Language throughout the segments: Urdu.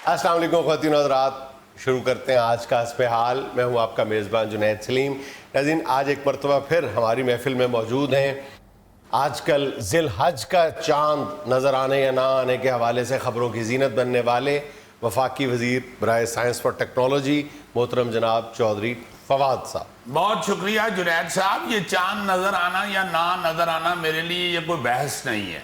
السلام علیکم خواتین و حضرات، شروع کرتے ہیں آج کا حسب حال۔ میں ہوں آپ کا میزبان جنید سلیم۔ ناظرین، آج ایک مرتبہ پھر ہماری محفل میں موجود ہیں۔ آج کل ذی الحج کا چاند نظر آنے یا نہ آنے کے حوالے سے خبروں کی زینت بننے والے وفاقی وزیر برائے سائنس اور ٹیکنالوجی محترم جناب چودھری فواد صاحب۔ بہت شکریہ جنید صاحب۔ یہ چاند نظر آنا یا نہ نظر آنا میرے لیے یہ کوئی بحث نہیں ہے۔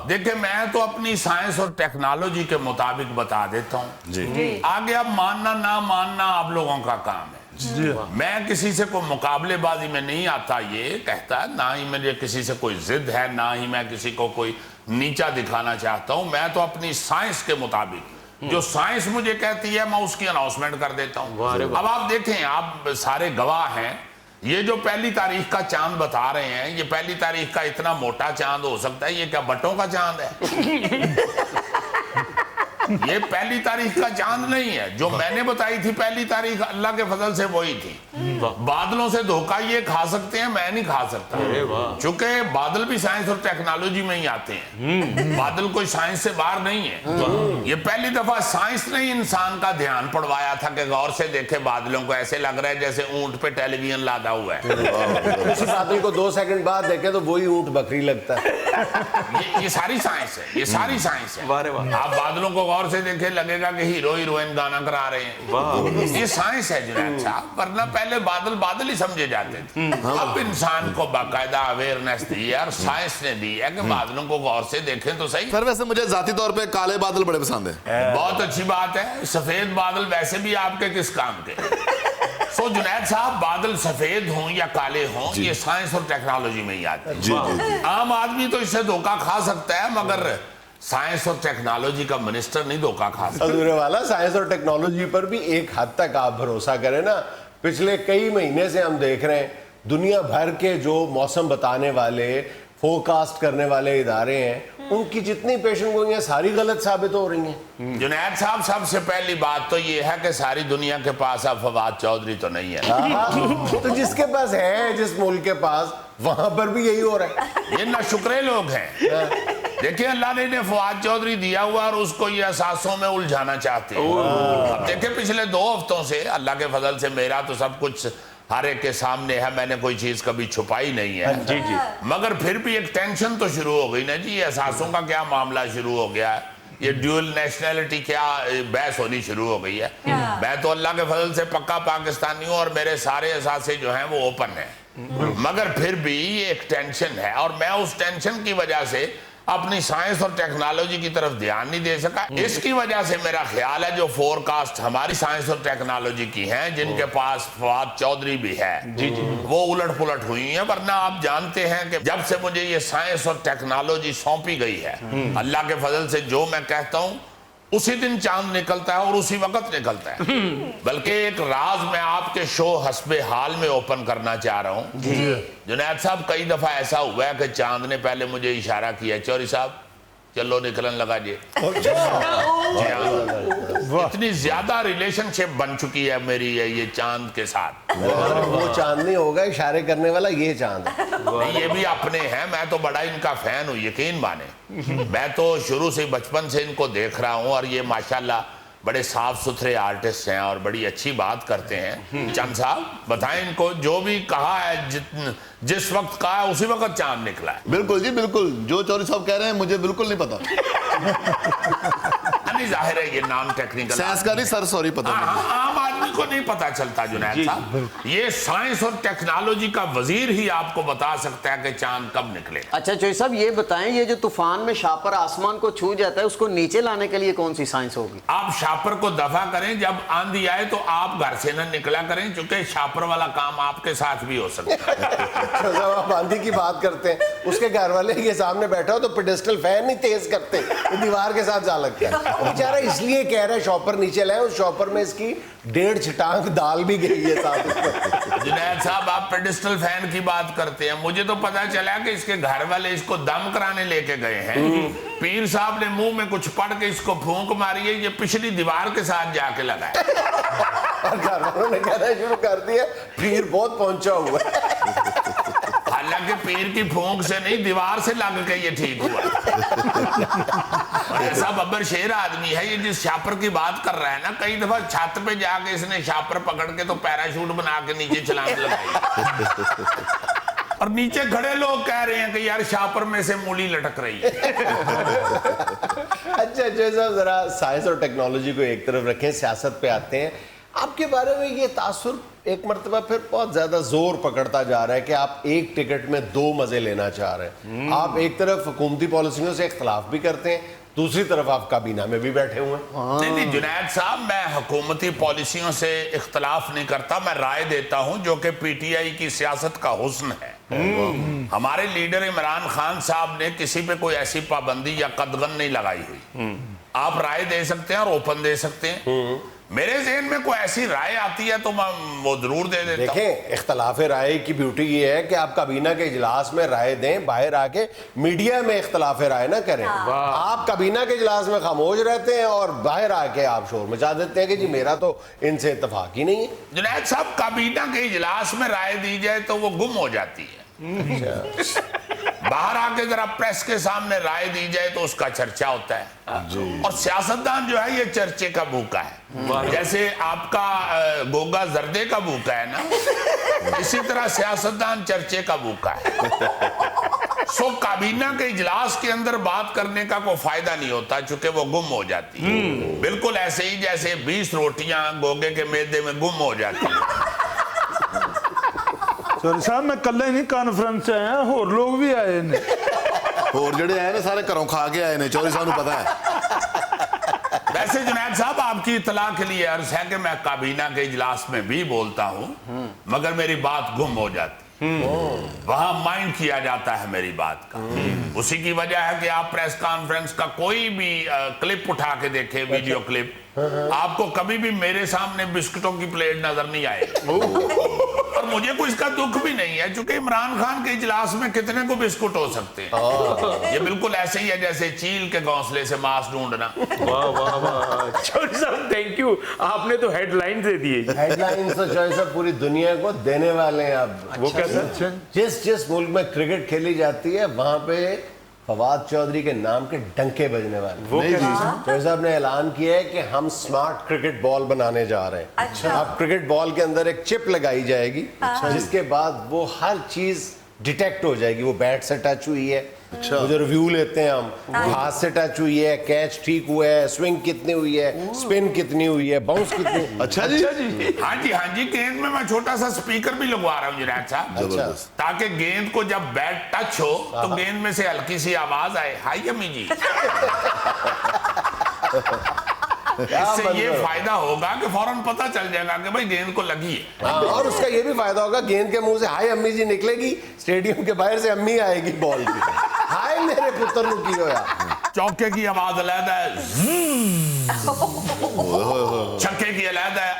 دیکھیں، میں تو اپنی سائنس اور ٹیکنالوجی کے مطابق بتا دیتا ہوں، آگے اب ماننا نہ ماننا آپ لوگوں کا کام ہے۔ میں کسی سے کوئی مقابلے بازی میں نہیں آتا یہ کہتا، نہ ہی مجھے کسی سے کوئی ضد ہے، نہ ہی میں کسی کو کوئی نیچا دکھانا چاہتا ہوں۔ میں تو اپنی سائنس کے مطابق جو سائنس مجھے کہتی ہے میں اس کی اناؤنسمنٹ کر دیتا ہوں۔ اب آپ دیکھیں، آپ سارے گواہ ہیں، یہ جو پہلی تاریخ کا چاند بتا رہے ہیں، یہ پہلی تاریخ کا اتنا موٹا چاند ہو سکتا ہے؟ یہ کیا بٹوں کا چاند ہے؟ یہ پہلی تاریخ کا چاند نہیں ہے۔ جو میں نے بتائی تھی پہلی تاریخ، اللہ کے فضل سے وہی تھی۔ بادلوں سے دھوکہ یہ کھا سکتے ہیں، میں نہیں کھا سکتا، چونکہ بادل بھی سائنس اور ٹیکنالوجی میں ہی آتے ہیں۔ بادل کوئی سائنس سے باہر نہیں ہے۔ یہ پہلی دفعہ سائنس نے انسان کا دھیان پڑوایا تھا کہ غور سے دیکھے بادلوں کو، ایسے لگ رہا ہے جیسے اونٹ پہ ٹیلی ویژن لادا ہوا ہے۔ اسی بادل کو 2 سیکنڈ بعد دیکھیں تو وہی اونٹ بکری لگتا ہے۔ یہ ساری سائنس ہے، یہ ساری سائنس ہے۔ آپ بادلوں کو غور سے دیکھیں، لگے گا کہ ہیرو ہیروئن گانا کرا رہے ہیں۔ یہ سائنس ہے جنید صاحب، ورنہ پہلے بادل بادل ہی سمجھے جاتے تھے۔ اب انسان کو باقاعدہ اویئرنیس دی ہے اور سائنس نے دی ہے کہ بادلوں کو غور سے دیکھیں تو صحیح۔ سر ویسے مجھے ذاتی طور پہ کالے بادل بڑے پسند ہیں۔ بہت اچھی بات ہے، سفید بادل ویسے بھی آپ کے کس کام کے؟ سو جنید صاحب، بادل سفید ہوں یا کالے ہوں، یہ سائنس اور ٹیکنالوجی میں ہی آتے ہیں۔ عام آدمی تو اس سے دھوکہ کھا سکتا ہے، مگر سائنس اور ٹیکنالوجی کا منسٹر نہیں دھوکہ کھا سکتا۔ حضور والا، سائنس اور ٹیکنالوجی پر بھی ایک حد تک آپ بھروسہ کریں نا۔ پچھلے کئی مہینے سے ہم دیکھ رہے ہیں دنیا بھر کے جو موسم بتانے والے، فورکاسٹ کرنے والے ادارے ہیں، ان کی جتنی پیشن گوئیاں ساری غلط ثابت ہو رہی ہیں۔ جنید صاحب، سب سے پہلی بات تو یہ ہے کہ ساری دنیا کے پاس اب فواد چودھری تو نہیں ہے۔ تو جس کے پاس ہے، جس ملک کے پاس، وہاں پر بھی یہی ہو رہا ہے۔ یہ ناشکرے لوگ ہیں۔ دیکھیں، اللہ نے فواد چودھری دیا ہوا اور اس کو یہ احساسوں میں الجھانا چاہتے ہیں۔ اب دیکھیں، پچھلے 2 ہفتوں سے اللہ کے فضل سے میرا تو سب کچھ ہر ایک کے سامنے ہے، میں نے کوئی چیز کبھی چھپائی نہیں ہے، مگر پھر بھی ایک ٹینشن تو شروع ہو گئی نا جی۔ یہ احساسوں کا کیا معاملہ شروع ہو گیا ہے؟ یہ ڈیول نیشنلٹی کیا بحث ہونی شروع ہو گئی ہے؟ میں تو اللہ کے فضل سے پکا پاکستانی ہوں اور میرے سارے احساسے جو ہیں وہ اوپن ہیں، مگر پھر بھی یہ ایک ٹینشن ہے، اور میں اس ٹینشن کی وجہ سے اپنی سائنس اور ٹیکنالوجی کی طرف دھیان نہیں دے سکا۔ اس کی وجہ سے میرا خیال ہے جو فورکاسٹ ہماری سائنس اور ٹیکنالوجی کی ہیں، جن کے پاس فواد چودھری بھی ہے، وہ الٹ پلٹ ہوئی ہیں۔ ورنہ آپ جانتے ہیں کہ جب سے مجھے یہ سائنس اور ٹیکنالوجی سونپی گئی ہے، اللہ کے فضل سے جو میں کہتا ہوں اسی دن چاند نکلتا ہے اور اسی وقت نکلتا ہے۔ بلکہ ایک راز میں آپ کے شو حسب حال میں اوپن کرنا چاہ رہا ہوں۔ جنید صاحب، کئی دفعہ ایسا ہوا ہے کہ چاند نے پہلے مجھے اشارہ کیا، چوری صاحب چلو نکلن لگا جی۔ اتنی زیادہ ریلیشن شپ بن چکی ہے میری یہ چاند کے ساتھ۔ وہ چاند نہیں ہوگا اشارے کرنے والا، یہ چاند ہے۔ یہ بھی اپنے ہیں، میں تو بڑا ان کا فین ہوں، یقین مانے۔ میں تو شروع سے بچپن سے ان کو دیکھ رہا ہوں، اور یہ ماشاءاللہ بڑے صاف ستھرے آرٹسٹ ہیں اور بڑی اچھی بات کرتے ہیں۔ چند صاحب بتائیں ان کو، جو بھی کہا ہے، جس وقت کہا ہے اسی وقت چاند نکلا ہے۔ بالکل جی، بالکل جو چودھری صاحب کہہ رہے ہیں مجھے بالکل نہیں پتا۔ نہیں، ظاہر ہے یہ نان ٹیکنیکل سائنس کا نہیں سر، سوری، پتا نہیں۔ عام آدمی کو نہیں پتا چلتا جنید صاحب۔ یہ سائنس اور ٹیکنالوجی کا وزیر ہی آپ کو بتا سکتا ہے کہ چاند کب نکلے۔ اچھا چوئی صاحب، یہ بتائیں، یہ جو طوفان میں شاپر آسمان کو چھو جاتا ہے، اس کو نیچے لانے کے لیے کون سی سائنس ہوگی؟ آپ شاپر کو دفع کریں، جب آندھی آئے تو آپ گھر سے نہ نکلا کریں، چونکہ شاپر والا کام آپ کے ساتھ بھی ہو سکتا ہے۔ جب آپ آندھی کی بات کرتے ہیں، اس کے گھر والے کے سامنے بیٹھا ہو تو پیڈسٹل فین نہیں تیز کرتے، دیوار کے ساتھ جا لگتا ہے۔ بیچارہ اس لیے کہہ رہے شاپر نیچے لائیں، اس شاپر میں اس کی 1.5 چھٹانک دال بھی گئی ہے ساتھ۔ جنید صاحب، آپ پیڈسٹل فین کی بات کرتے ہیں، مجھے تو پتا چلا کہ اس کے گھر والے اس کو دم کرانے لے کے گئے ہیں۔ پیر صاحب نے منہ میں کچھ پڑھ کے اس کو پھونک ماری ہے، یہ پچھلی دیوار کے ساتھ جا کے لگا ہے۔ اور گھر والوں نے کہنا شروع کر دیا پیر بہت پہنچا ہوا ہے۔ حالانکہ کہ پیر کی پھونک سے نہیں دیوار سے لگ کے یہ ٹھیک ہوا اور ایسا ببر شیر آدمی ہے یہ جس شاپر کی بات کر رہا ہے نا کئی دفعہ چھت پہ جا کے اس نے شاپر پکڑ کے تو پیراشوٹ بنا کے نیچے چھلانگ لگائی اور نیچے کھڑے لوگ کہہ رہے ہیں کہ یار شاپر میں سے مولی لٹک رہی ہے اچھا صاحب ذرا سائنس اور ٹیکنالوجی کو ایک طرف رکھیں سیاست پہ آتے ہیں آپ کے بارے میں یہ تاثر ایک مرتبہ پھر بہت زیادہ زور پکڑتا جا رہا ہے کہ آپ ایک ٹکٹ میں دو مزے لینا چاہ رہے ہیں آپ ایک طرف حکومتی پالیسیوں سے اختلاف بھی کرتے ہیں دوسری طرف آپ کابینہ میں بھی بیٹھے ہوئے ہیں نہیں جنید صاحب میں حکومتی پالیسیوں سے اختلاف نہیں کرتا میں رائے دیتا ہوں جو کہ پی ٹی آئی کی سیاست کا حسن ہے ہمارے لیڈر عمران خان صاحب نے کسی پہ کوئی ایسی پابندی یا قدغن نہیں لگائی ہوئی آپ رائے دے سکتے ہیں اور اوپن دے سکتے ہیں میرے ذہن میں کوئی ایسی رائے آتی ہے تو میں وہ ضرور دے دیتا ہوں دیکھیں اختلاف رائے کی بیوٹی یہ ہے کہ آپ کابینہ کے اجلاس میں رائے دیں باہر آ کے میڈیا میں اختلاف رائے نہ کریں آپ کابینہ کے اجلاس میں خاموش رہتے ہیں اور باہر آ کے آپ شور مچا دیتے ہیں کہ جی میرا تو ان سے اتفاق ہی نہیں ہے جنید صاحب کابینہ کے اجلاس میں رائے دی جائے تو وہ گم ہو جاتی ہے باہر آ کے ذرا پریس کے سامنے رائے دی جائے تو اس کا چرچا ہوتا ہے اور سیاستدان جو ہے یہ چرچے کا بھوکا ہے جیسے آپ کا گوگا زردے کا بھوکا ہے نا اسی طرح سیاستدان چرچے کا بھوکا ہے سو کابینہ کے اجلاس کے اندر بات کرنے کا کوئی فائدہ نہیں ہوتا چونکہ وہ گم ہو جاتی ہے بالکل ایسے ہی جیسے 20 روٹیاں گوگے کے میدے میں گم ہو جاتی ہیں چوری صاحب میں کلے نہیں کانفرنس سے آیا اور لوگ بھی آئے ہیں اور جڑے آئے نا سارے گھروں کھا کے آئے نے چوری صاحب کو پتا ہے ویسے جنید صاحب آپ کی اطلاع کے لیے عرض ہے کہ میں کابینہ کے اجلاس میں بھی بولتا ہوں مگر میری بات گم ہو جاتی وہاں مائنڈ کیا جاتا ہے میری بات کا اسی کی وجہ ہے کہ آپ پریس کانفرنس کا کوئی بھی کلپ اٹھا کے دیکھیں ویڈیو کلپ آپ کو کبھی بھی میرے سامنے بسکٹوں کی پلیٹ نظر نہیں آئے اور مجھے کوئی اس کا دکھ بھی نہیں ہے چونکہ عمران خان کے اجلاس میں کتنے کو بسکٹ ہو سکتے ہیں یہ بالکل ایسے ہی ہے جیسے چیل کے گھونسلے سے ماس ڈھونڈنا واہ واہ واہ چوری صاحب تھینک یو آپ نے تو ہیڈ لائن دے دیے ہیڈ لائنز تو چوائس صاحب پوری دنیا کو دینے والے ہیں اب وہ کیسے جس ملک میں کرکٹ کھیلی جاتی ہے وہاں پہ فواد چودھری کے نام کے ڈنکے بجنے والے چوہدری صاحب نے اعلان کیا ہے کہ ہم سمارٹ کرکٹ بال بنانے جا رہے ہیں اب کرکٹ بال کے اندر ایک چپ لگائی جائے گی جس کے بعد وہ ہر چیز ڈیٹیکٹ ہو جائے گی وہ بیٹ سے ٹچ ہوئی ہے جو ریویو لیتے ہیں ہم ہاتھ سے ٹچ ہوئی ہے کیچ ٹھیک ہوا ہے سوئنگ کتنی ہوئی ہے سپن کتنی ہوئی ہے باؤنس کتنی اچھا جی ہاں جی گیند میں چھوٹا سا سپیکر بھی لگوا رہا ہوں جنید صاحب تاکہ گیند کو جب بیٹ ٹچ ہو تو گیند میں سے ہلکی سی آواز آئے ہائی امی جی اس سے یہ فائدہ ہوگا کہ فوراً پتہ چل جائے گا کہ بھائی گیند کو لگی ہے اور اس کا یہ بھی فائدہ ہوگا گیند کے منہ سے ہائی امی جی نکلے گی اسٹیڈیم کے باہر سے امی آئے گی بال کی ہائی میرے پتر نو کی ہویا چوکے کی آواز علیحدہ ہے چھکے کی علیحدہ ہے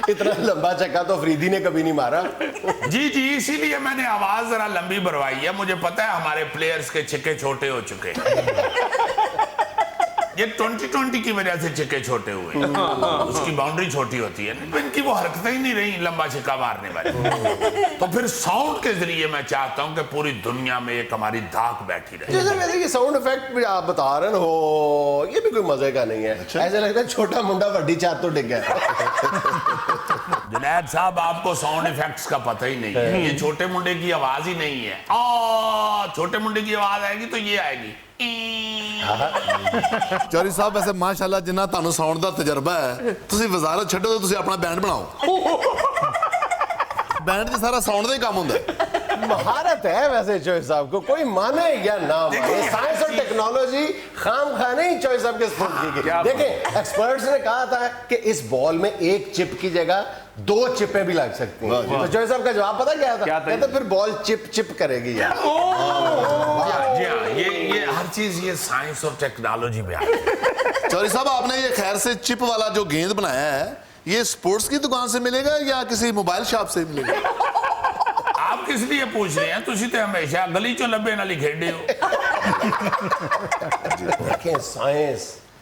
اتنا لمبا چکا تو فریدی نے کبھی نہیں مارا جی اسی لیے میں نے آواز ذرا لمبی بھروائی ہے مجھے پتا ہے ہمارے پلیئرز کے چھکے چھوٹے ہو چکے یہ 2020 کی وجہ سے چھکے چھوٹے ہوئے اس کی باؤنڈری چھوٹی ہوتی ہے ان کی وہ حرکتیں ہی نہیں رہی لمبا چھکا مارنے والی تو پھر ساؤنڈ کے ذریعے میں چاہتا ہوں کہ پوری دنیا میں ایک ہماری دھاک بیٹھی رہے جیسے ویسے یہ ساؤنڈ ایفیکٹ بھی آپ بتا رہے ہو یہ بھی کوئی مزے کا نہیں ہے ایسے لگتا ہے چھوٹا منڈا وڈی چات تو ڈگ گیا جنید صاحب آپ کو ساؤنڈ ایفیکٹس کا پتہ ہی نہیں ہے یہ چھوٹے منڈے کی آواز ہی نہیں ہے چھوٹے منڈے کی آواز آئے گی تو یہ آئے گی ਚੌਰੀ ਸਾਹਿਬ ਵੈਸੇ ਮਾਸ਼ਾਅੱਲਾ ਜਿੰਨਾ ਤੁਹਾਨੂੰ ਸਾਊਂਡ ਦਾ ਤਜਰਬਾ ਹੈ ਤੁਸੀਂ ਵਜ਼ਾਰਤ ਛੱਡੋ ਤੇ ਤੁਸੀਂ ਆਪਣਾ ਬੈਂਡ ਬਣਾਓ ਬੈਂਡ 'ਚ ਸਾਰਾ ਸਾਊਂਡ ਦਾ ਹੀ ਕੰਮ ਹੁੰਦਾ ਹੈ مہارت ہے ویسے چوہے صاحب کو کوئی مانے یا نہ مانے سائنس اور ٹیکنالوجی خام خواہ نہیں چوہے صاحب کے سپورٹ کی گئی دیکھیں ایکسپرٹس نے کہا تھا کہ اس بال میں ایک چپ کی جگہ 2 چپیں بھی لگ سکتی ہیں تو چوہے صاحب کا جواب پتا کیا تھا کہتے پھر بال چپ کرے گی یار جی ہاں یہ ہر چیز یہ سائنس اور ٹیکنالوجی میں آتی ہے چوری صاحب آپ نے یہ خیر سے چپ والا جو گیند بنایا ہے یہ سپورٹس کی دکان سے ملے گا یا کسی موبائل شاپ سے ملے گا آپ کس لیے پوچھ رہے ہیں تسی تے ہمیشہ گلی چو لبے نالی کھیڑے ہو دیکھیں سائنس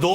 2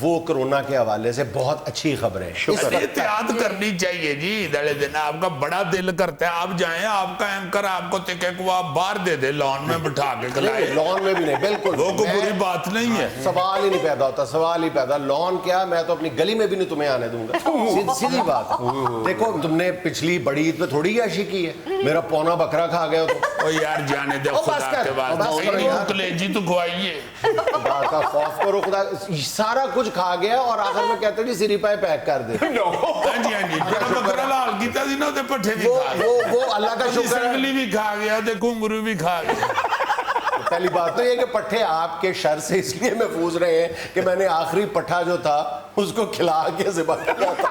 وہ کورونا کے حوالے سے بہت اچھی خبر ہے. احتیاط کرنی چاہیے جی. دڑے دن آپ کا بڑا دل کرتا ہے آپ جائیں, آپ کا اینکر آپ کو تکے کو آپ باہر دے دے, لان میں بٹھا کے کھلائے. لان میں بھی نہیں, بالکل وہ کوئی بری بات نہیں ہے. سوال ہی نہیں پیدا ہوتا, سوال ہی پیدا. لان کیا, میں تو اپنی گلی میں بھی نہیں تمہیں آنے دوں گا, سیدھی بات. دیکھو تم نے پچھلی بڑی عید پہ تھوڑی عیاشی کی ہے, میرا پونا بکرا کھا گئے ہو تو. او یار جانے دے خدا کے بعد کلیجی تو کھوائیے. کا خوف کرو خدا, سارا کچھ کھا گیا اور آخر میں کہتے ہیں جی سری پائے پیک کر دے. ہاں جی ہاں جی, میرا بکرا لال کیتا سی نا تے پٹھے بھی کھا گیا, وہ اللہ کا شکر ہے, سنگلی بھی کھا گیا تے گھنگرو بھی کھا گیا. پہلی بات تو یہ کہ پٹھے آپ کے شر سے اس لیے محفوظ رہے ہیں کہ میں نے آخری پٹھا جو تھا اس کو کھلا کے ذبح کیا تھا.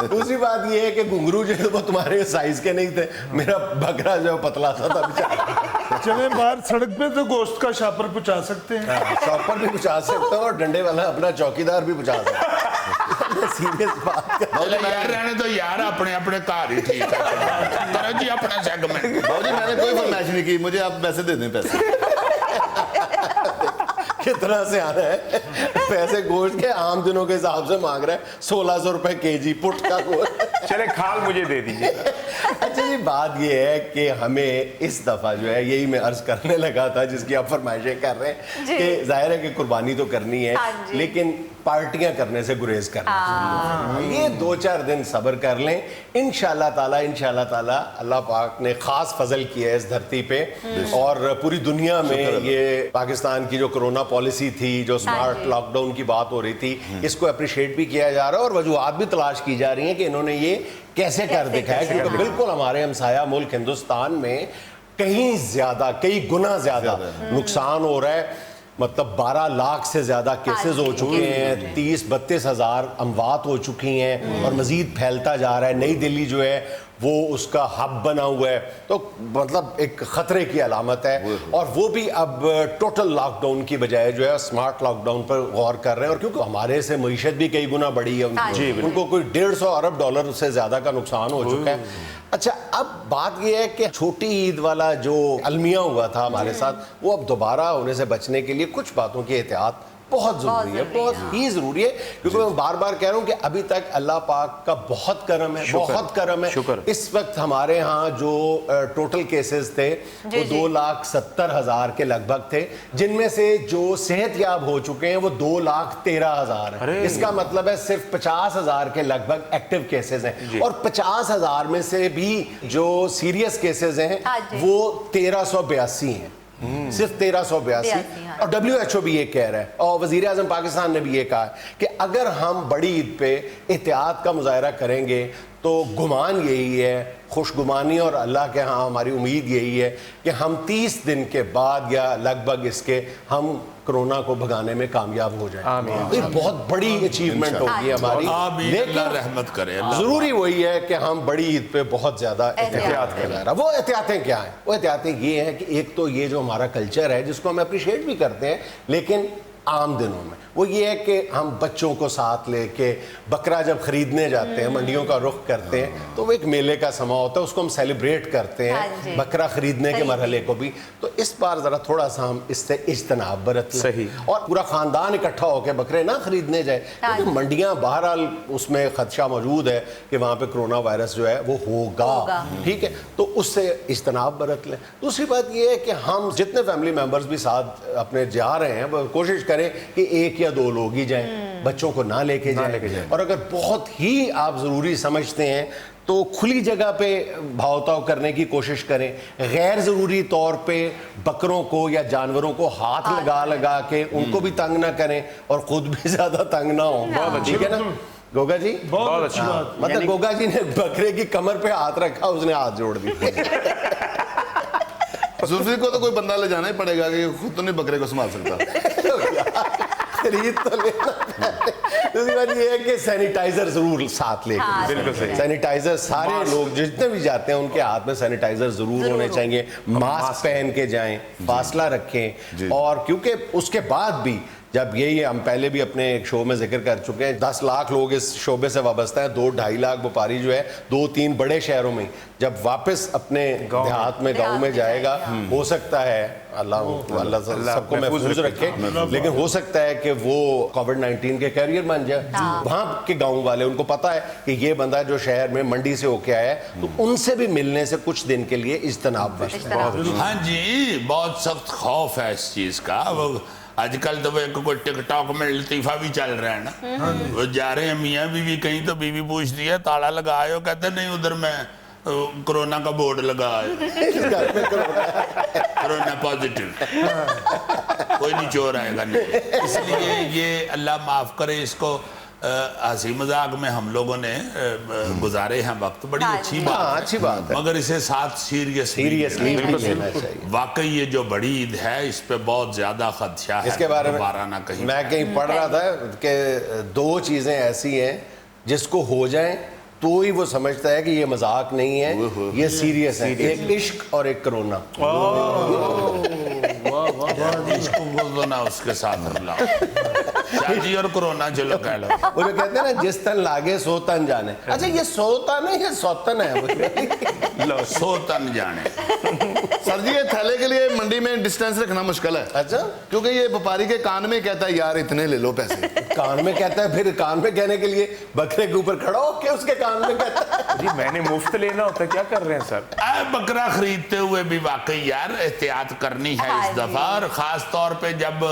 دوسری بات یہ ہے کہ گھنگرو جو وہ تمہارے سائز کے نہیں تھے, میرا بکرا جو پتلا تھا بیچارہ. چلیں باہر سڑک پہ تو گوشت کا شاپر پہنچا سکتے ہیں, شاپر بھی پہنچا سکتا ہوں اور ڈنڈے والا اپنا چوکیدار بھی پہنچا سکتا ہوں. سیریس بات یار رہنے تو یار اپنے اپنے کار ہی ٹھیک ہے. کرو جی اپنا سیگمنٹ. باؤ جی میں نے کوئی فرمائش نہیں کی, مجھے آپ پیسے دے دیں. پیسے کتنا سے آ رہا ہے پیسے گوشت کے عام دنوں کے حساب سے مانگ رہا ہے 1600 روپے kg پٹ کا گوشت. چلے کھال مجھے دے دیجیے. اچھا جی بات یہ ہے کہ ہمیں اس دفعہ جو ہے, یہی میں عرض کرنے لگا تھا جس کی آپ فرمائشیں کر رہے ہیں کہ ظاہر ہے کہ قربانی تو کرنی ہے لیکن پارٹیاں کرنے سے گریز کرنا چاہیے. یہ 2-4 دن صبر کر لیں, انشاءاللہ تعالی اللہ پاک نے خاص فضل کیا ہے اس دھرتی پہ, اور پوری دنیا میں یہ پاکستان کی جو کرونا پالیسی تھی, جو سمارٹ لاک ڈاؤن کی بات ہو رہی تھی, اس کو اپریشیٹ بھی کیا جا رہا ہے اور وجوہات بھی تلاش کی جا رہی ہیں کہ انہوں نے یہ کیسے کر دکھایا. کیونکہ بالکل ہمارے ہمسایہ ملک ہندوستان میں کہیں زیادہ, کئی گنا زیادہ نقصان ہو رہا ہے. مطلب 12 لاکھ سے زیادہ کیسز ہو چکے ہیں, 30-32 ہزار اموات ہو چکی ہیں اور مزید پھیلتا جا رہا ہے. نئی دلی جو ہے وہ اس کا ہب بنا ہوا ہے, تو مطلب ایک خطرے کی علامت ہے. اور وہ بھی اب ٹوٹل لاک ڈاؤن کی بجائے جو ہے اسمارٹ لاک ڈاؤن پر غور کر رہے ہیں, اور کیونکہ ہمارے سے معیشت بھی کئی گنا بڑی ہے, ان کو کوئی 150 ارب ڈالر سے زیادہ کا نقصان ہو چکا ہے. اچھا اب بات یہ ہے کہ چھوٹی عید والا جو المیہ ہوا تھا ہمارے ساتھ, وہ اب دوبارہ ہونے سے بچنے کے لیے کچھ باتوں کی احتیاط بہت ضروری ہے, بہت ہی ضروری ہے. کیونکہ میں بار بار کہہ رہا ہوں کہ ابھی تک اللہ پاک کا بہت کرم ہے, بہت کرم ہے. اس وقت ہمارے ہاں جو ٹوٹل کیسز تھے وہ 2,70,000 کے لگ بھگ تھے, جن میں سے جو صحت یاب ہو چکے ہیں وہ 2,13,000 ہیں. اس کا مطلب ہے صرف 50,000 کے لگ بھگ ایکٹیو کیسز ہیں, اور 50,000 میں سے بھی جو سیریس کیسز ہیں وہ 1,382 ہیں, صرف 1,382. اور WHO بھی یہ کہہ رہا ہے, اور وزیر اعظم پاکستان نے بھی یہ کہا ہے کہ اگر ہم بڑی عید پہ احتیاط کا مظاہرہ کریں گے تو گمان یہی ہے, خوش گمانی اور اللہ کے ہاں ہماری امید یہی ہے کہ ہم 30 دن کے بعد یا لگ بھگ اس کے ہم کرونا کو بھگانے میں کامیاب ہو جائیں. یہ بہت بڑی اچیومنٹ ہوگی ہماری, لیکن رحمت کرے. ضروری وہی ہے کہ ہم بڑی عید پہ بہت زیادہ احتیاط کریں. وہ احتیاطیں کیا ہیں؟ وہ احتیاطیں یہ ہیں کہ ایک تو یہ جو ہمارا کلچر ہے جس کو ہم اپریشیٹ بھی کرتے ہیں, لیکن عام دنوں میں وہ یہ ہے کہ ہم بچوں کو ساتھ لے کے بکرا جب خریدنے جاتے ہیں, منڈیوں کا رخ کرتے ہیں, تو وہ ایک میلے کا سما ہوتا ہے, اس کو ہم سیلیبریٹ کرتے ہیں بکرا خریدنے کے مرحلے کو بھی. تو اس بار ذرا تھوڑا سا ہم اس سے اجتناب برت لیں اور پورا خاندان اکٹھا ہو کے بکرے نہ خریدنے جائے, کیونکہ منڈیاں بہرحال اس میں خدشہ موجود ہے کہ وہاں پہ کرونا وائرس جو ہے وہ ہوگا, ٹھیک ہے, تو اس سے اجتناب برت لیں. دوسری بات یہ ہے کہ ہم جتنے فیملی ممبرز بھی ساتھ اپنے جا رہے ہیں وہ کوشش کریں کہ 1 یا 2 لوگ ہی جائیں, بچوں کو نہ لے کے جائیں. اور اگر بہت ہی آپ ضروری سمجھتے ہیں تو کھلی جگہ پہ بھاؤ تاؤ کرنے کی کوشش کریں. غیر ضروری طور پہ بکروں کو یا جانوروں کو ہاتھ لگا کے ان کو بھی تنگ نہ کریں اور خود بھی زیادہ تنگ نہ ہوں. ٹھیک ہے نا گوگا جی؟ بہت اچھی بات. مطلب گوگا جی نے بکرے کی کمر پہ ہاتھ رکھا, اس نے ہاتھ جوڑ دی. زلفی کو تو کوئی بندہ لے جانا ہی پڑے گا کہ خود تو نہیں بکرے کو سنبھال سکتا. خرید تو لینا. دوسری بات یہ ہے کہ سینیٹائزر ضرور ساتھ لے کے, بالکل صحیح, سینیٹائزر سارے لوگ جتنے بھی جاتے ہیں ان کے ہاتھ میں سینیٹائزر ضرور ہونے چاہیے. ماسک پہن کے جائیں, فاصلہ رکھیں, اور کیونکہ اس کے بعد بھی جب یہی ہم پہلے بھی اپنے ایک شو میں ذکر کر چکے ہیں 10 لاکھ لوگ اس شعبے سے وابستہ ہیں, 2-2.5 لاکھ وپاری جو ہے 2-3 بڑے شہروں میں, جب واپس اپنے دیہات میں گاؤں میں جائے گا, ہو سکتا ہے اللہ سب کو محفوظ رکھے, لیکن ہو سکتا ہے کہ وہ کووڈ-19 کے کیریئر بن جائے. وہاں کے گاؤں والے ان کو پتا ہے کہ یہ بندہ جو شہر میں منڈی سے ہو کے آیا ہے, تو ان سے بھی ملنے سے کچھ دن کے لیے اجتناب برتیں. ہاں جی, بہت سخت خوف ہے اس چیز کا. وہ آج کل تو کوئی ٹک ٹاک میں لطیفہ بھی چل رہا ہے نا, وہ جا رہے ہیں میاں بیوی کہیں تو بیوی پوچھتی ہے تالا لگا آئے ہو, کہتے نہیں ادھر میں کرونا کا بورڈ لگا آئے, کرونا پازیٹیو, کوئی نہیں چور آئے گا نہیں. اس لیے یہ اللہ معاف کرے, اس کو ہنسی مذاق میں ہم لوگوں نے گزارے ہیں وقت, بڑی اچھی بات ہے, مگر اسے ساتھ سیریسلی لینا چاہیے. واقعی یہ جو بڑی عید ہے اس پہ بہت زیادہ خدشہ ہے. اس کے بارے دوبارہ نہ کہیں, میں کہیں پڑھ رہا تھا کہ 2 چیزیں ایسی ہیں جس کو ہو جائیں تو ہی وہ سمجھتا ہے کہ یہ مذاق نہیں ہے, یہ سیریس ہے. ایک عشق اور ایک کرونا. عشق کو نہ اس کے ساتھ ملاؤ, شادی اور کرونا چلو کہہ لو. وہ جو کہتے ہیں نا جس تن لاگے سو تن جانے. اچھا یہ سوتا نہیں, یہ سوتن ہے. سو تن جانے. سر جی یہ تھیلے کے لیے منڈی میں ڈسٹینس رکھنا مشکل ہے. اچھا, کیونکہ یہ وپاری کے کان میں کہتا ہے یار اتنے لے لو پیسے. کان میں کہتا ہے, پھر کان میں کہنے کے لیے بکرے کے اوپر کھڑا ہو کے اس کے کان میں کہتا ہے. جی میں نے مفت لینا ہوتا ہے, کیا کر رہے ہیں سر؟ بکرا خریدتے ہوئے بھی واقعی یار احتیاط کرنی ہے اس دفعہ, اور خاص طور پہ جب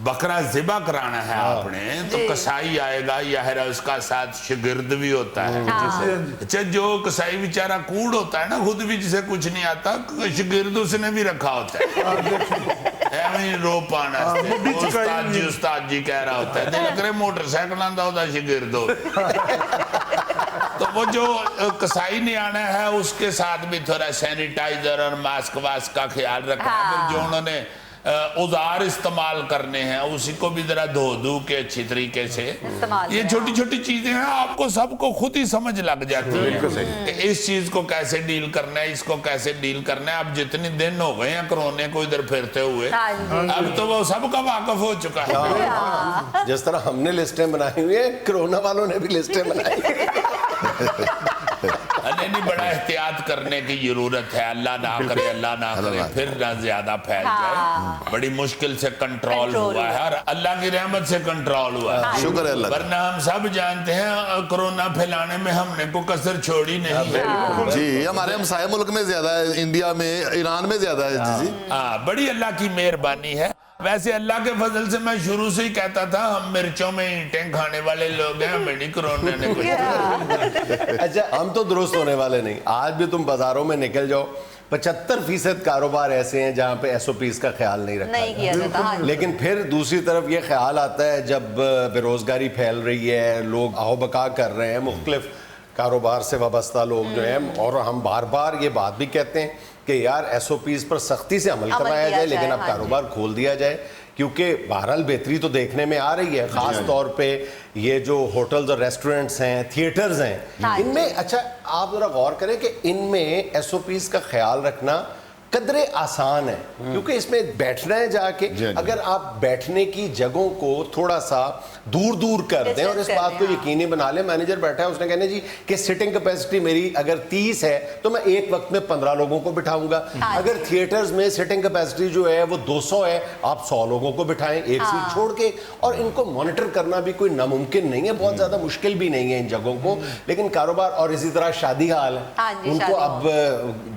بکرا ذبح کرانا ہے آپ نے تو کسائی آئے گا, یا ہے اس کا ساتھ شگرد بھی ہوتا ہے. اچھا جو کسائی بیچارہ کوڑ ہوتا ہے نا, خود بھی جسے کچھ نہیں آتا, شگرد اس نے بھی رکھا ہوتا ہے رو پانا, استاد جی کہہ رہا ہوتا ہے, دیکھ رہے موٹر سائیکل آندہ ہوتا ہے شگرد ہو. تو وہ جو کسائی نے آنا ہے اس کے ساتھ بھی تھوڑا سینیٹائزر اور ماسک واسک کا خیال رکھنا ہے. پھر جو انہوں نے اوزار استعمال کرنے ہیں اسی کو بھی ذرا دھو کے اچھی طریقے سے. یہ چھوٹی چھوٹی چیزیں ہیں, آپ کو سب کو خود ہی سمجھ لگ جاتی ہے کہ اس چیز کو کیسے ڈیل کرنا ہے, اس کو کیسے ڈیل کرنا ہے. اب جتنے دن ہو گئے ہیں کرونے کو ادھر پھرتے ہوئے, اب تو وہ سب کا واقف ہو چکا ہے. جس طرح ہم نے لسٹیں بنائی ہوئی ہیں, کرونا والوں نے بھی لسٹیں بنائی. نہیں, بڑا احتیاط کرنے کی ضرورت ہے. اللہ نہ کرے پھر نہ زیادہ پھیل جائے. بڑی مشکل سے کنٹرول ہوا ہے, اور اللہ کی رحمت سے کنٹرول ہوا ہے, شکر ہے اللہ. ورنہ ہم سب جانتے ہیں کرونا پھیلانے میں ہم نے کوئی کسر چھوڑی نہیں. جی ہمارے ہمسائے ملک میں زیادہ ہے, انڈیا میں, ایران میں زیادہ ہے. جی بڑی اللہ کی مہربانی ہے. ویسے اللہ کے فضل سے میں شروع سے ہی کہتا تھا ہم مرچوں میں اینٹیں کھانے والے لوگ ہیں, ہمیں نہیں کرونا نے کچھ. اچھا ہم تو درست ہونے والے نہیں. آج بھی تم بازاروں میں نکل جاؤ, 75% کاروبار ایسے ہیں جہاں پہ ایس او پیز کا خیال نہیں رکھا جاتا. لیکن پھر دوسری طرف یہ خیال آتا ہے جب بے روزگاری پھیل رہی ہے, لوگ آہو بکا کر رہے ہیں, مختلف کاروبار سے وابستہ لوگ جو ہیں, اور ہم بار بار یہ بات بھی کہتے ہیں کہ یار ایس او پیز پر سختی سے عمل کروایا جائے, لیکن اب کاروبار کھول دیا جائے, کیونکہ بہرحال بہتری تو دیکھنے میں آ رہی ہے. خاص طور پہ یہ جو ہوٹلز اور ریسٹورنٹس ہیں, تھیٹرز ہیں, ان میں اچھا آپ ذرا غور کریں کہ ان میں ایس او پیز کا خیال رکھنا قدرے آسان ہے, کیونکہ اس میں بیٹھنا ہے جا کے. اگر آپ بیٹھنے کی جگہوں کو تھوڑا سا دور دور کر دیں اور اس بات کو یقینی بنا لیں, مینیجر بیٹھا ہے اس نے کہنے جی کہ سٹنگ کیپیسٹی میری اگر 30 ہے تو میں ایک وقت میں 15 لوگوں کو بٹھاؤں گا. اگر تھیٹرز میں سٹنگ کیپیسٹی جو ہے وہ 200 ہے, آپ 100 لوگوں کو بٹھائیں ایک سیٹ چھوڑ کے. اور ان کو مانیٹر کرنا بھی کوئی ناممکن نہیں ہے, بہت زیادہ مشکل بھی نہیں ہے ان جگہوں کو. لیکن کاروبار اور اسی طرح شادی حال ہے, ان کو اب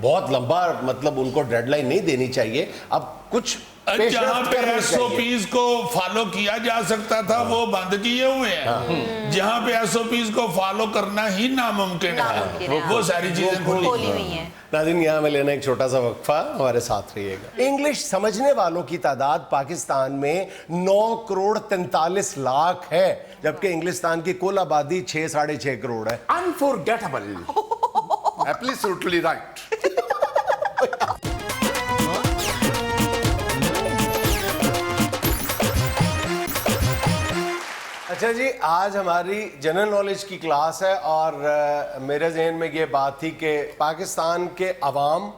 بہت لمبا مطلب ان کو ڈیڈ لائن نہیں دینی چاہیے. اب کچھ جہاں پہ ایس او پیز کو فالو کیا جا سکتا تھا وہ بند کیے ہوئے ہیں, جہاں پہ ایس او پیز کو فالو کرنا ہی ناممکن ہے وہ ساری چیزیں کھولی ہوئی ہیں. ناظرین یہاں میں لینا ایک چھوٹا سا وقفہ, ہمارے ساتھ رہیے گا. انگلش سمجھنے والوں کی تعداد پاکستان میں 9 کروڑ 43 لاکھ ہے, جبکہ انگلستان کی کل آبادی 6.5 کروڑ ہے. Unforgettable. Absolutely right. اچھا جی, آج ہماری جنرل نالج کی کلاس ہے, اور میرے ذہن میں یہ بات تھی کہ پاکستان کے عوام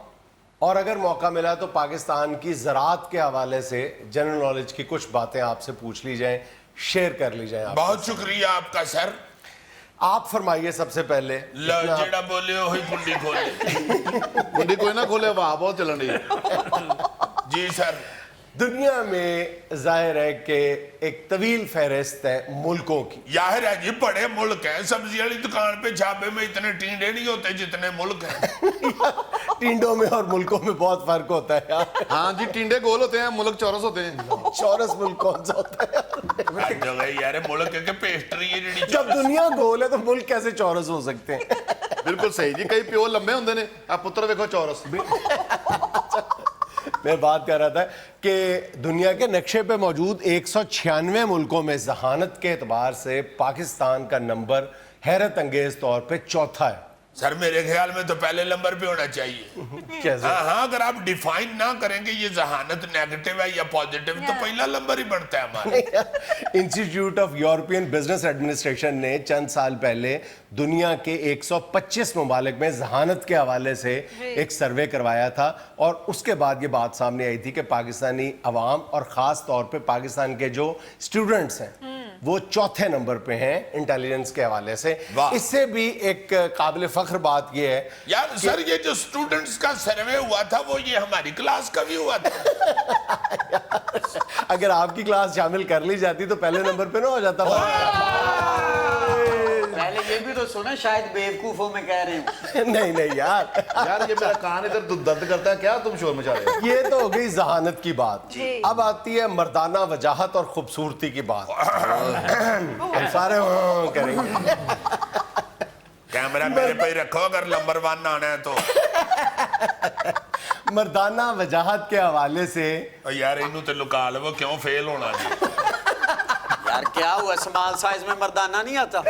اور اگر موقع ملا تو پاکستان کی زراعت کے حوالے سے جنرل نالج کی کچھ باتیں آپ سے پوچھ لی جائیں, شیئر کر لی جائیں. بہت شکریہ آپ کا سر. آپ فرمائیے سب سے پہلے. جڑا بولے وہی کنڈی کھولے. کنڈی کوئی نہ کھولے, وہاں بہت چلن رہی ہے. جی سر. دنیا میں ظاہر ہے کہ ایک طویل فہرست ہے ملکوں کی. ظاہر ہے جی بڑے ملک ہیں, سبزی والی دکان پہ چھاپے میں اتنے ٹینڈے نہیں ہوتے جتنے ملک ہیں. ٹینڈوں میں اور ملکوں میں بہت فرق ہوتا ہے یار. ہاں جی, ٹینڈے گول ہوتے ہیں, ملک چورس ہوتے ہیں. چورس ملک کون سا ہوتا ہے یار ملک کے پیسٹری ہے جڑی. جب دنیا گول ہے تو ملک کیسے چورس ہو سکتے ہیں؟ بالکل صحیح جی, کئی پیو لمبے ہوندے نے, آپ پتر دیکھو چورس. میں بات کر رہا تھا کہ دنیا کے نقشے پہ موجود 196 ملکوں میں ذہانت کے اعتبار سے پاکستان کا نمبر حیرت انگیز طور پہ چوتھا ہے. سر میرے خیال میں تو پہلے نمبر پہ ہونا چاہیے. کیسے؟ ہاں اگر آپ ڈیفائن نہ کریں گے یہ ذہانت نیگیٹو ہے یا پازیٹیو تو پہلا نمبر ہی بڑھتا ہے ہمارا. Institute of European business administration نے چند سال پہلے دنیا کے 125 ممالک میں ذہانت کے حوالے سے ایک سروے کروایا تھا, اور اس کے بعد یہ بات سامنے آئی تھی کہ پاکستانی عوام اور خاص طور پہ پاکستان کے جو اسٹوڈنٹس ہیں وہ چوتھے نمبر پہ ہیں انٹیلیجنس کے حوالے سے. اس سے بھی ایک قابل فخر بات یہ ہے یار سر یہ جو اسٹوڈنٹس کا سروے ہوا تھا وہ یہ ہماری کلاس کا بھی ہوا تھا. اگر آپ کی کلاس شامل کر لی جاتی تو پہلے نمبر پہ نہ ہو جاتا. پہلے یہ بھی تو سنا, شاید بیوقوفوں میں کہہ رہے ہیں. نہیں یار, یار یہ میرا کان ادھر درد کرتا ہے, کیا تم شور مچا رہے ہو؟ یہ تو ہو گئی ذہانت کی بات. اب آتی ہے مردانہ وجاہت اور خوبصورتی کی بات. ہم سارے کریں گے. کیمرہ میرے پہ ہی رکھو اگر نمبر 1 آنا ہے تو. مردانہ وجاہت کے حوالے سے یار انہوں تے لکا لو کیوں فیل ہونا جی. یار کیا ہوا, سمال سائز میں مردانہ نہیں آتا؟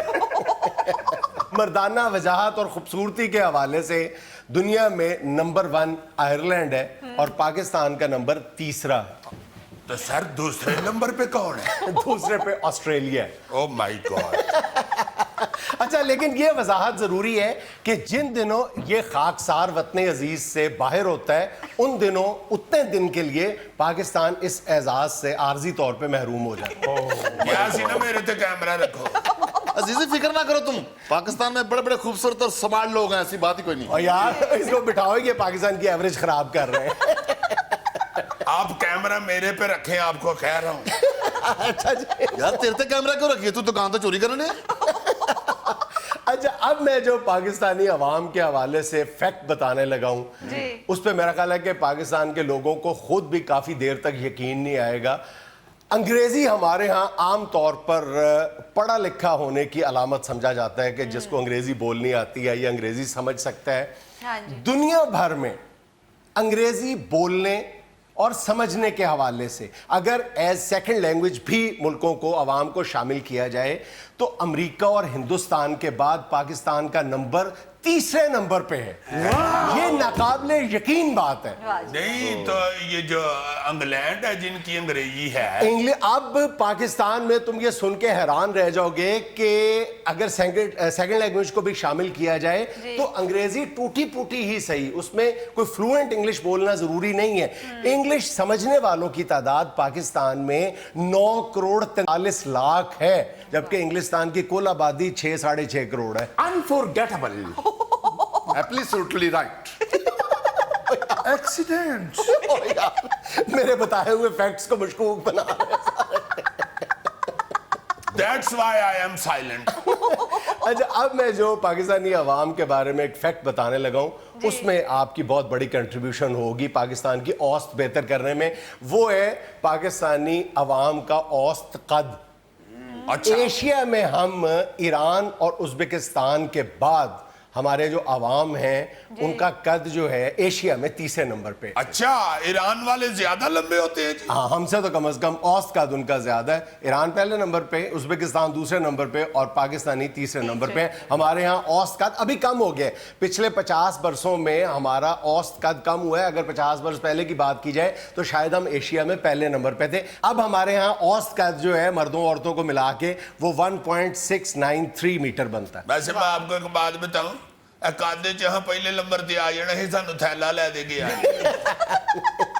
مردانہ وجاہت اور خوبصورتی کے حوالے سے دنیا میں نمبر 1 آئرلینڈ ہے اور پاکستان کا نمبر 3 ہے. تو سر دوسرے نمبر پہ کون ہے؟ دوسرے پہ آسٹریلیا ہے. او مائی گاڈ. اچھا, لیکن یہ وضاحت ضروری ہے کہ جن دنوں یہ خاکسار وطن عزیز سے باہر ہوتا ہے ان دنوں اتنے دن کے لیے پاکستان اس اعزاز سے عارضی طور پہ محروم ہو جاتا ہے. کیا سی نا میرے تے کیمرہ رکھو. عزیزی فکر نہ کرو تم, پاکستان میں بڑے بڑے خوبصورت اور سمارٹ لوگ ہیں, ایسی بات ہی کوئی نہیں. اور یار اس کو بٹھاؤ, یہ پاکستان کی ایوریج خراب کر رہے ہیں. آپ کیمرہ میرے پہ رکھیں, آپ کو کہہ رہا ہوں. اچھا جی, یار تیرے تے کیمرہ کیوں رکھیے, تو دکان تو چوری کرنے. اچھا اب میں جو پاکستانی عوام کے حوالے سے فیکٹ بتانے لگا ہوں اس پہ میرا خیال ہے کہ پاکستان کے لوگوں کو خود بھی کافی دیر تک یقین نہیں آئے گا. انگریزی ہمارے ہاں عام طور پر پڑھا لکھا ہونے کی علامت سمجھا جاتا ہے کہ جس کو انگریزی بولنی آتی ہے یا انگریزی سمجھ سکتا ہے. دنیا بھر میں انگریزی بولنے اور سمجھنے کے حوالے سے اگر ایز سیکنڈ لینگویج بھی ملکوں کو عوام کو شامل کیا جائے تو امریکہ اور ہندوستان کے بعد پاکستان کا نمبر 3 نمبر پہ ہے. یہ ناقابل یقین بات ہے. نہیں تو یہ جو انگلینڈ ہے جن کی انگریزی ہے, اب پاکستان میں تم یہ سن کے حیران رہ جاؤ گے کہ اگر سیکنڈ لینگویج کو بھی شامل کیا جائے تو انگریزی ٹوٹی پوٹی ہی صحیح, اس میں کوئی فلوئنٹ انگلش بولنا ضروری نہیں ہے. انگلش سمجھنے والوں کی تعداد پاکستان میں 9,43,00,000 ہے, جبکہ انگلستان کی کل آبادی 6-6.5 کروڑ ہے. Unforgettable. Absolutely right. Accident. میرے بتائے ہوئے فیکٹس کو مشکوک بنا That's why I am silent. اچھا اب میں جو پاکستانی عوام کے بارے میں ایک فیکٹ بتانے لگا ہوں اس میں آپ کی بہت بڑی کنٹریبیوشن ہوگی پاکستان کی اوسط بہتر کرنے میں. وہ ہے پاکستانی عوام کا اوسط قد. ایشیا میں ہم ایران اور ازبکستان کے بعد ہمارے جو عوام ہیں ان کا قد جو ہے ایشیا میں 3 نمبر پہ. اچھا ایران والے زیادہ لمبے ہوتے ہیں جی؟ ہاں ہم سے تو کم از کم اوسط قد ان کا زیادہ ہے. ایران پہلے نمبر پہ, ازبکستان دوسرے نمبر پہ اور پاکستانی تیسرے نمبر پہ. ہمارے ہاں اوسط قد ابھی کم ہو گیا. پچھلے 50 برسوں میں ہمارا اوسط قد کم ہوا ہے. اگر 50 برس پہلے کی بات کی جائے تو شاید ہم ایشیا میں پہلے نمبر پہ تھے. اب ہمارے ہاں اوسط قد جو ہے مردوں عورتوں کو ملا کے وہ 1.693 میٹر بنتا ہے. ویسے میں آپ کو ایک بات بتاؤں, ਕਾਦੇ ਚ ਹਾਂ ਪਹਿਲੇ ਨੰਬਰ ਤੇ ਆ ਜਾਣਾ ਸੀ, ਸਾਨੂੰ ਥੈਲਾ ਲੈ ਦੇ ਗਿਆ।